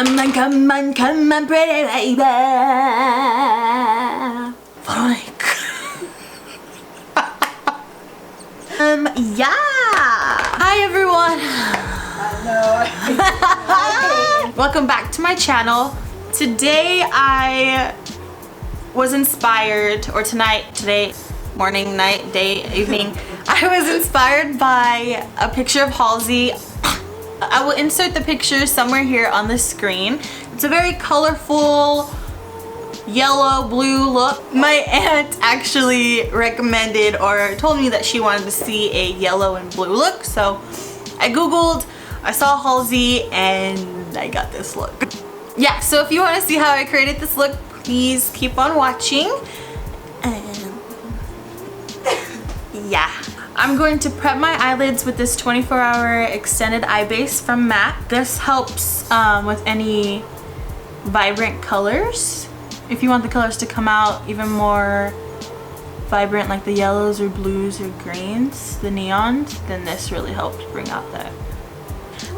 Come on, come on, come on, pretty baby. Veronica. Yeah. Hi everyone. Welcome back to my channel. Today I was inspired, or today, morning, night, day, evening. I was inspired by a picture of Halsey. I will insert the picture somewhere here on the screen. It's a very colorful yellow blue look. My aunt actually recommended or told me that she wanted to see a yellow and blue look, so I googled, I saw Halsey, and I got this look. Yeah, so if you want to see how I created this look, please keep on watching. And yeah, I'm going to prep my eyelids with this 24-hour extended eye base from MAC. This helps with any vibrant colors. If you want the colors to come out even more vibrant, like the yellows or blues or greens, the neons, then this really helps bring out that.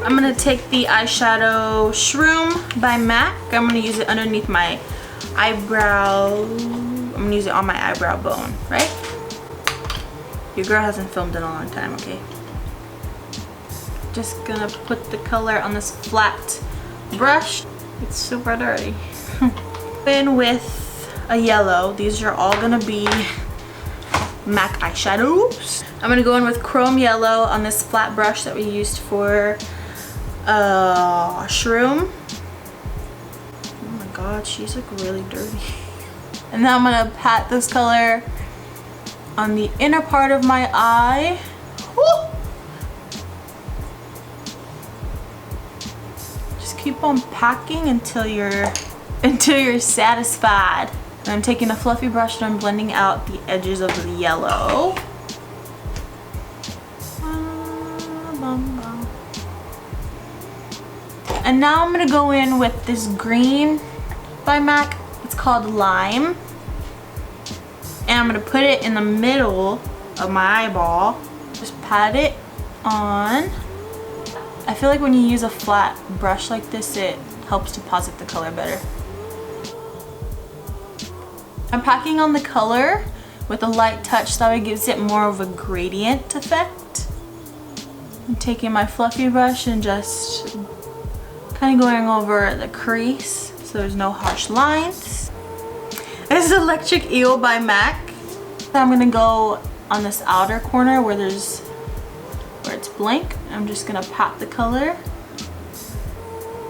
I'm gonna take the eyeshadow Shroom by MAC. I'm gonna use it underneath my eyebrow. I'm gonna use it on my eyebrow bone, right? Your girl hasn't filmed in a long time, okay? Just gonna put the color on this flat brush. It's super dirty. In with a yellow. These are all gonna be MAC eyeshadows. I'm gonna go in with chrome yellow on this flat brush that we used for Shroom. Oh my god, she's like really dirty. And then I'm gonna pat this color on the inner part of my eye. Woo! Just keep on packing until you're satisfied. And I'm taking a fluffy brush and I'm blending out the edges of the yellow. And now I'm gonna go in with this green by MAC. It's called Lime. And I'm gonna put it in the middle of my eyeball. Just pat it on. I feel like when you use a flat brush like this, it helps deposit the color better. I'm packing on the color with a light touch so that it gives it more of a gradient effect. I'm taking my fluffy brush and just kind of going over the crease so there's no harsh lines. This is Electric Eel by MAC. So I'm gonna go on this outer corner where it's blank. I'm just gonna pat the color.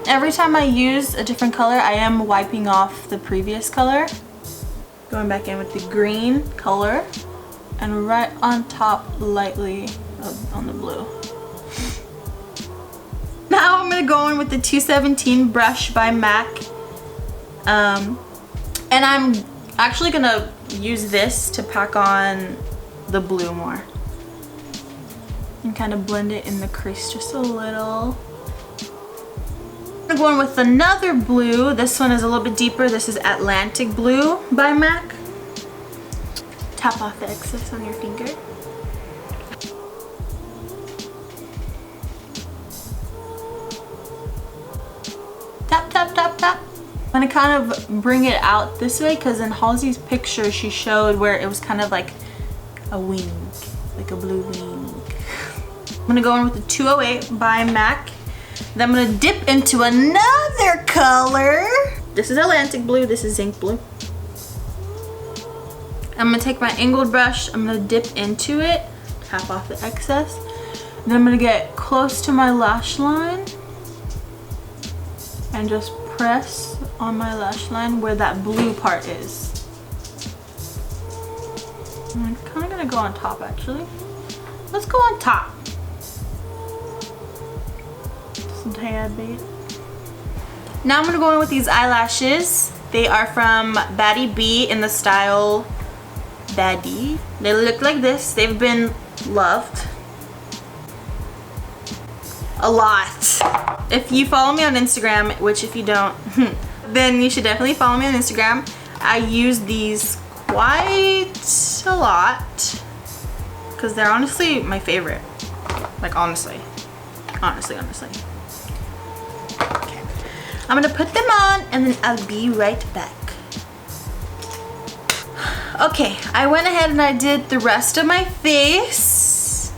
Every time I use a different color, I am wiping off the previous color. Going back in with the green color and right on top lightly on the blue. Now I'm gonna go in with the 217 brush by MAC. And I'm actually gonna use this to pack on the blue more. And kind of blend it in the crease just a little. I'm going with another blue. This one is a little bit deeper. This is Atlantic Blue by MAC. Tap off the excess on your finger. Tap, tap, tap, tap. I'm gonna kind of bring it out this way because in Halsey's picture she showed where it was kind of like a wing, like a blue wing. I'm gonna go in with the 208 by MAC. Then I'm gonna dip into another color. This is Atlantic Blue, this is Zinc Blue. I'm gonna take my angled brush, I'm gonna dip into it, tap off the excess. Then I'm gonna get close to my lash line and just press on my lash line where that blue part is. I'm kind of gonna go on top actually. Let's go on top. Just a tad bit. Now I'm gonna go in with these eyelashes. They are from Baddie B in the style Baddie. They look like this. They've been loved a lot. If you follow me on Instagram, which if you don't, then you should definitely follow me on Instagram. I use these quite a lot because they're honestly my favorite. Like honestly. Okay. I'm gonna put them on and then I'll be right back. Okay, I went ahead and I did the rest of my face.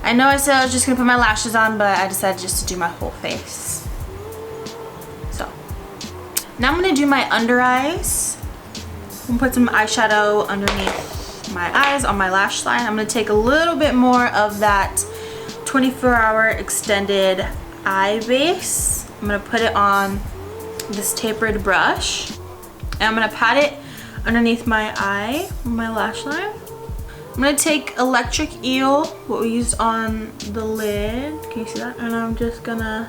I know I said I was just gonna put my lashes on, but I decided just to do my whole face. So, now I'm gonna do my under eyes. I'm gonna put some eyeshadow underneath my eyes on my lash line. I'm gonna take a little bit more of that 24-hour extended eye base. I'm gonna put it on this tapered brush. And I'm gonna pat it underneath my eye, my lash line. I'm gonna take Electric Eel, what we used on the lid. Can you see that? And I'm just gonna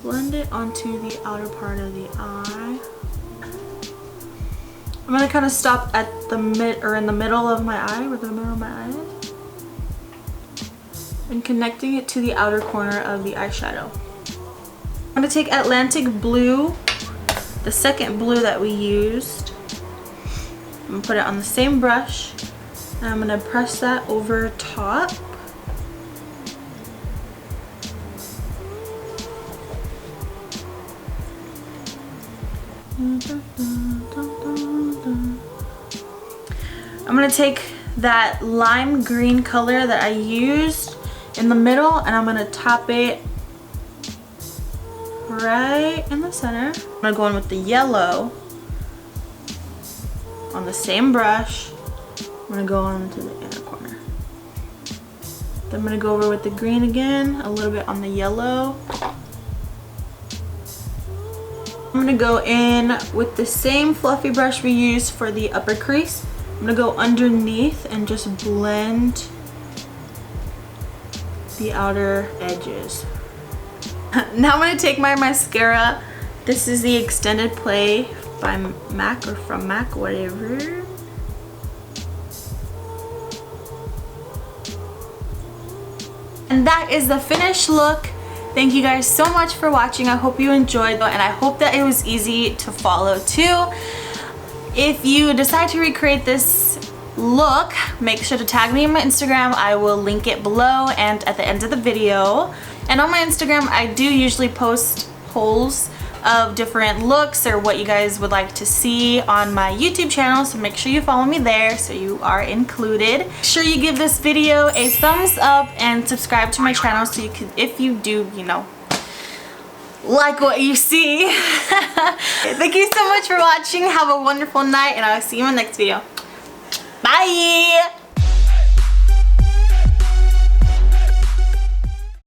blend it onto the outer part of the eye. I'm gonna kind of stop at the in the middle of my eye, where the middle of my eye is, and connecting it to the outer corner of the eyeshadow. I'm gonna take Atlantic Blue, the second blue that we used. I'm gonna put it on the same brush, and I'm gonna press that over top. I'm gonna take that lime green color that I used in the middle, and I'm gonna top it right in the center. I'm gonna go in with the yellow on the same brush. I'm gonna go on to the inner corner. Then I'm gonna go over with the green again, a little bit on the yellow. I'm gonna go in with the same fluffy brush we used for the upper crease. I'm gonna go underneath and just blend the outer edges. Now I'm gonna take my mascara. This is the Extended Play by MAC, or from MAC, whatever. And that is the finished look. Thank you guys so much for watching. I hope you enjoyed, and I hope that it was easy to follow too. If you decide to recreate this look, make sure to tag me on my Instagram. I will link it below and at the end of the video. And on my Instagram, I do usually post polls of different looks or what you guys would like to see on my YouTube channel, so make sure you follow me there so you are included. Make sure you give this video a thumbs up and subscribe to my channel so you can, if you do, you know, like what you see. Thank you so much for watching. Have a wonderful night, and I'll see you in the next video. Bye!